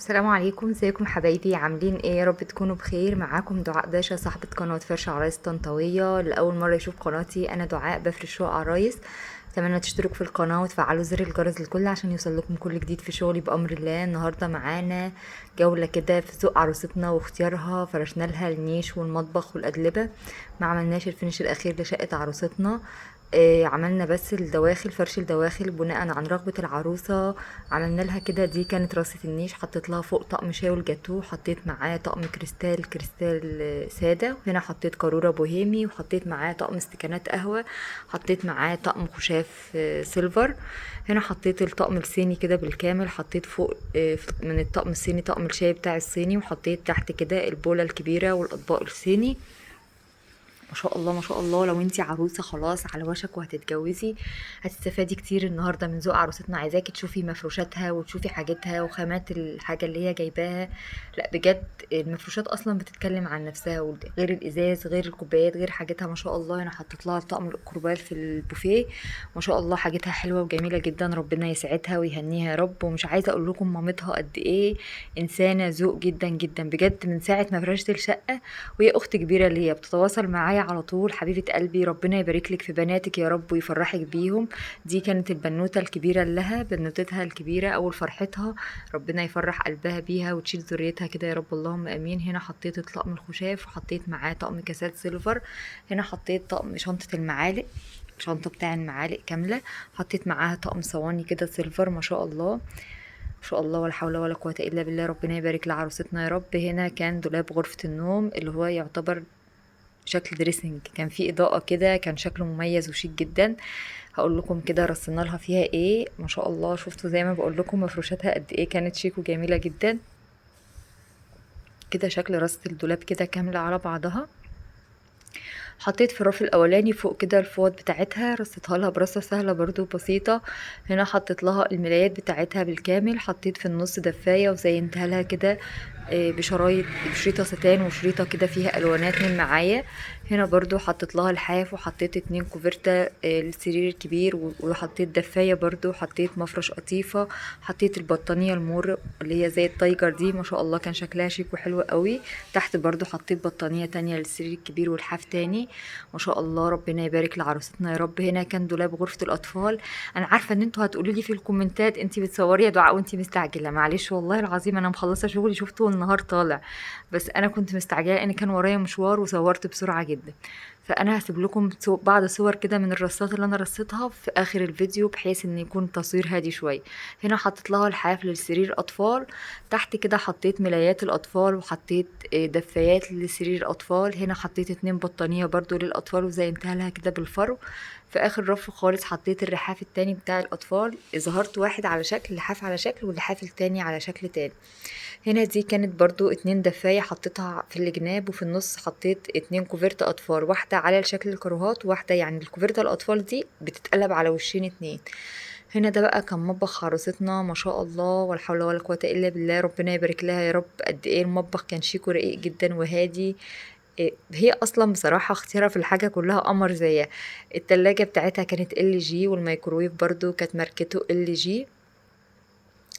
السلام عليكم، ازيكم حبايبي؟ عاملين ايه؟ يا رب تكونوا بخير. معاكم دعاء باشا، صاحبة قناة فرش عرايس طنطاوية. لأول مرة يشوف قناتي، أنا دعاء بفرش شقق عرايس. اتمنى تشتركوا في القناة وتفعلوا زر الجرس للكل عشان يوصلكم كل جديد في شغلي بأمر الله. النهاردة معانا جولة كده في سوق عروستنا واختيارها. فرشنا لها النيش والمطبخ والأدلبة، ما عملناش الفينش الأخير لشقة عروستنا. عملنا بس الدواخل، فرش الدواخل بناء عن رغبة العروسة. عملنا لها كده، دي كانت رصة النيش، حطيت لها فوق طقم شاي والجاتوه، حطيت معاه طقم كريستال سادة، وهنا حطيت قارورة بوهيمي، وحطيت معاه طقم استكانات قهوة، حطيت معاه طقم خشاف سيلفر. هنا حطيت الطقم الصيني كده بالكامل، حطيت فوق من الطقم الصيني طقم الشاي بتاع الصيني، وحطيت تحت كده البولة الكبيرة والأطباق الصيني. ما شاء الله ما شاء الله. لو انتي عروسة خلاص على وشك وهتتجوزي، هتستفادي كتير النهاردة من ذوق عروستنا. عايزاكي تشوفي مفروشاتها وتشوفي حاجتها وخامات الحاجة اللي هي جايباها. لا بجد المفروشات اصلا بتتكلم عن نفسها، غير الازاز غير الكوبايات غير حاجتها. ما شاء الله. انا حطيت لها طقم الكروبال في البوفيه، ما شاء الله حاجتها حلوة وجميلة جدا. ربنا يسعدها ويهنيها يا رب. ومش عايزة اقول لكم مامتها قد ايه انسانة ذوق جدا جدا بجد. من ساعة ما فرشت الشقة وهي اخت كبيره ليا، بتتواصل معايا على طول. حبيبه قلبي، ربنا يبارك لك في بناتك يا رب ويفرحك بيهم. دي كانت البنوته الكبيره لها، بنوتتها الكبيره اول فرحتها. ربنا يفرح قلبها بيها وتشيل ذريتها كده يا رب، اللهم امين. هنا حطيت الطقم الخشاف، وحطيت معاه طقم كاسات سيلفر. هنا حطيت طقم شنطه المعالق، شنطة بتاع المعالق كاملة. حطيت معاها طقم صواني كده سيلفر، ما شاء الله ما شاء الله، ولا حول ولا قوة إلا بالله. ربنا يبارك لعروستنا يا رب. هنا كان دولاب غرفة النوم اللي هو يعتبر شكل دريسنج، كان فيه إضاءة كده، كان شكله مميز وشيك جدا. هقول لكم كده رصينا لها فيها ايه. ما شاء الله، شفتوا زي ما بقول لكم مفروشاتها قد ايه كانت شيك وجميلة جدا. كده شكل رصة الدولاب كده كاملة على بعضها. حطيت في الرف الاولاني فوق كده الفوط بتاعتها، رصيتها لها برصه سهله برضو بسيطه. هنا حطيت لها الملايات بتاعتها بالكامل. حطيت في النص دفايه وزينتها لها كده بشرايط، بشريطه ستان وشريطه كده فيها الوانات من معايا. هنا برضو حطيت لها الحاف، وحطيت 2 كوفرتا للسرير الكبير، وحطيت دفايه برضو، حطيت مفرش قطيفه، حطيت البطانيه المور اللي هي زي التايجر دي، ما شاء الله كان شكلها شيك وحلو قوي. تحت برضو حطيت بطانيه تانية للسرير الكبير والحاف تاني، ما شاء الله. ربنا يبارك لعروستنا يا رب. هنا كان دولاب غرفة الأطفال. أنا عارفة إن انتوا هتقولوا لي في الكومنتات انتي بتصوري يا دعاء وانتي مستعجلة. معلش والله العظيم، أنا مخلصة شغلي شفته والنهار طالع، بس أنا كنت مستعجلة لأن كان ورايا مشوار وصورت بسرعة جدا. فأنا هسيب لكم بعض صور كده من الرصات اللي أنا رصيتها في آخر الفيديو، بحيث إن يكون تصوير هادي شوية. هنا حطيت لها الحاف للسرير أطفال. تحت كده حطيت ملايات الأطفال، وحطيت دفايات لسرير الأطفال. هنا حطيت 2 بطانية برضو للأطفال وزينتها لها كده بالفرو. في آخر رف خالص حطيت الرحاف التاني بتاع الأطفال، ظهرت واحد على شكل لحاف على شكل، واللحاف التاني على شكل تاني. هنا دي كانت برضو 2 دفاية حطيتها في الجناب، وفي النص حطيت 2 كوفرت أطفال، واحدة على شكل الكروهات، واحدة يعني الكوفرت الأطفال دي بتتقلب على وشين 2. هنا ده بقى كان مطبخ عروستنا، ما شاء الله ولا حول ولا قوة الا بالله. ربنا يبارك لها يا رب. قد ايه المطبخ كان شيك ورقيق جدا وهادي. هي اصلا بصراحة اختيارها في الحاجة كلها قمر زيها. التلاجة بتاعتها كانت ال جي، والميكروويف برضو كانت ماركته ال جي.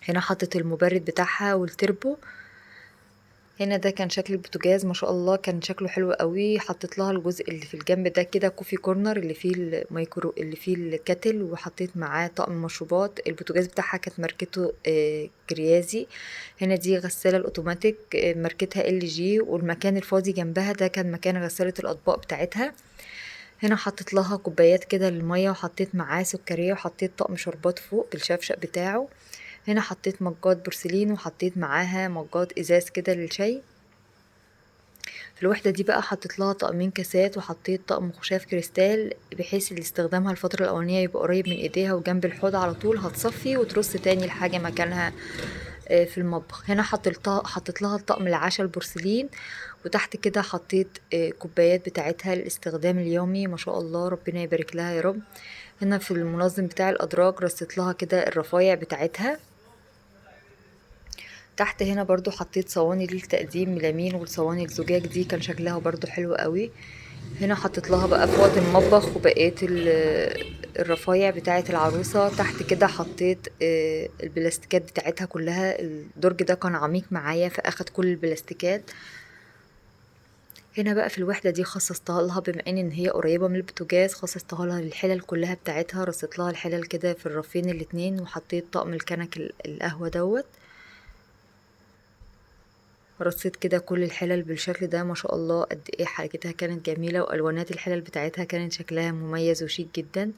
هنا حطت المبرد بتاعها والتربو. هنا ده كان شكل البوتاجاز، ما شاء الله كان شكله حلو قوي. حطيت لها الجزء اللي في الجنب ده كده كوفي كورنر اللي فيه الميكرو اللي فيه الكاتل، وحطيت معاه طقم مشروبات. البوتاجاز بتاعها كانت ماركته كريازي. هنا دي غسالة الاوتوماتيك ماركتها ال جي، والمكان الفاضي جنبها ده كان مكان غسالة الاطباق بتاعتها. هنا حطيت لها كوبايات كده للمية، وحطيت معاه سكرية، وحطيت طقم شربات فوق بالشفشق بتاعه. هنا حطيت مجات بورسلين، وحطيت معاها مجات ازاز كده للشاي. في الوحدة دي بقى حطيت لها طقمين كاسات، وحطيت طقم خشاف كريستال بحيث اللي استخدامها الفترة الأولانية يبقى قريب من ايديها وجنب الحوض على طول، هتصفي وترص تاني الحاجة مكانها في المطبخ. هنا حطيت لها الطقم العشاء البورسلين، وتحت كده حطيت كوبايات بتاعتها للاستخدام اليومي، ما شاء الله ربنا يبارك لها يا رب. هنا في المنظم بتاع الأدراج رصيت لها كده الرفايع بتاعتها. تحت هنا برضو حطيت صواني للتقديم ميلامين، والصواني الزجاج دي كان شكلها برضو حلو قوي. هنا حطيت لها بقى فوط المطبخ وبقيت الرفايع بتاعه العروسه. تحت كده حطيت البلاستيكات بتاعتها كلها. الدرج ده كان عميق معايا فاخد كل البلاستيكات. هنا بقى في الوحده دي خصصتها لها، بما ان هي قريبه من البوتاجاز خصصتها لها الحلل كلها بتاعتها. رصيت لها الحلل كده في الرفين الاتنين، وحطيت طقم الكنك القهوه دوت. رصيت كده كل الحلل بالشكل ده. ما شاء الله قد ايه حركتها كانت جميله، والوانات الحلل بتاعتها كانت شكلها مميز وشيك جدا.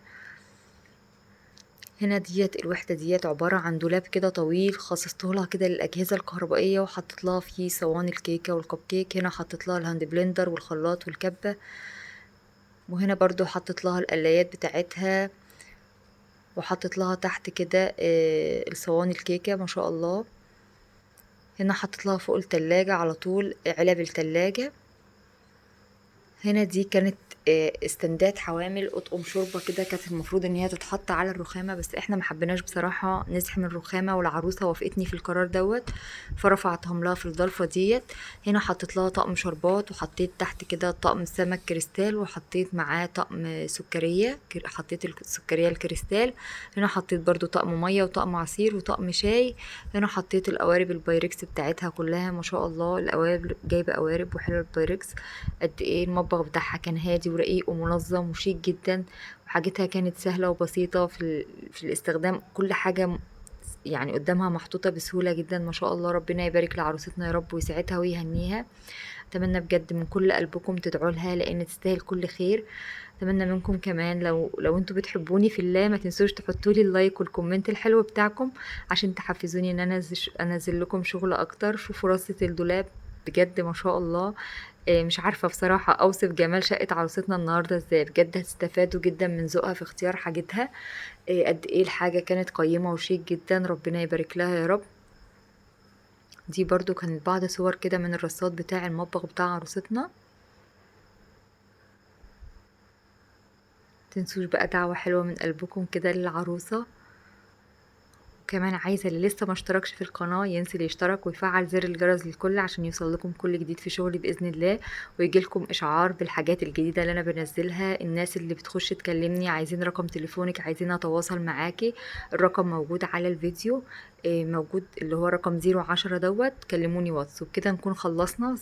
هنا ديت الوحدة ديت عبارة عن دولاب كده طويل خصصته لها كده للأجهزة الكهربائية، وحطيت لها فيه صواني الكيكة والكب كيك. هنا حطيت لها الهاند بلندر والخلاط والكبة. وهنا برضو حطيت لها القلايات بتاعتها، وحطيت لها تحت كده الصواني الكيكة. ما شاء الله. هنا حطيت لها فوق التلاجة على طول علب التلاجة. هنا دي كانت استندات حوامل اطقم شوربه كده، كانت المفروض ان هي تتحط على الرخامه، بس احنا ما حبيناش بصراحه نزحم الرخامه، والعروسه وافقتني في القرار دوت فرفعتهم لها في الضلفه ديت. هنا حطيت لها طقم شربات، وحطيت تحت كده طقم سمك كريستال، وحطيت معاه طقم سكريه. حطيت السكريه الكريستال. هنا حطيت برضو طقم ميه وطقم عصير وطقم شاي. هنا حطيت القوارب البايركس بتاعتها كلها. ما شاء الله القوارب جايبه قوارب وحلل بايركس. قد ايه المطبخ بتاعها كان هادي ورقيق ومنظم وشيك جدا، وحاجتها كانت سهلة وبسيطة في الاستخدام. كل حاجة يعني قدامها محطوطة بسهولة جدا. ما شاء الله ربنا يبارك لعروستنا يا رب ويسعدها ويهنيها. اتمنى بجد من كل قلبكم تدعوا لها، لان تستاهل كل خير. اتمنى منكم كمان لو انتوا بتحبوني في الله ما تنسوش تحطوا لي اللايك والكومنت الحلو بتاعكم، عشان تحفزوني ان انا انزل لكم شغل اكتر. شوفوا رصة الدولاب بجد ما شاء الله. مش عارفة بصراحة اوصف جمال شقة عروستنا النهاردة ازاي. بجد هتستفادوا جدا من ذوقها في اختيار حاجتها. قد ايه الحاجة كانت قيمة وشيك جدا. ربنا يبارك لها يا رب. دي برضو كانت بعض صور كده من الرصاد بتاع المطبخ بتاع عروستنا. تنسوش بقى دعوة حلوة من قلبكم كده للعروسة. كمان عايزة اللي لسه ما اشتركش في القناة ينزل يشترك ويفعل زر الجرس للكل، عشان يوصل لكم كل جديد في شغلي بإذن الله، ويجي لكم إشعار بالحاجات الجديدة اللي أنا بنزلها. الناس اللي بتخش تكلمني عايزين رقم تليفونك، عايزين أتواصل معاكي، الرقم موجود على الفيديو. موجود اللي هو رقم 010 دوت. كلموني واتس. وبكده نكون خلصنا.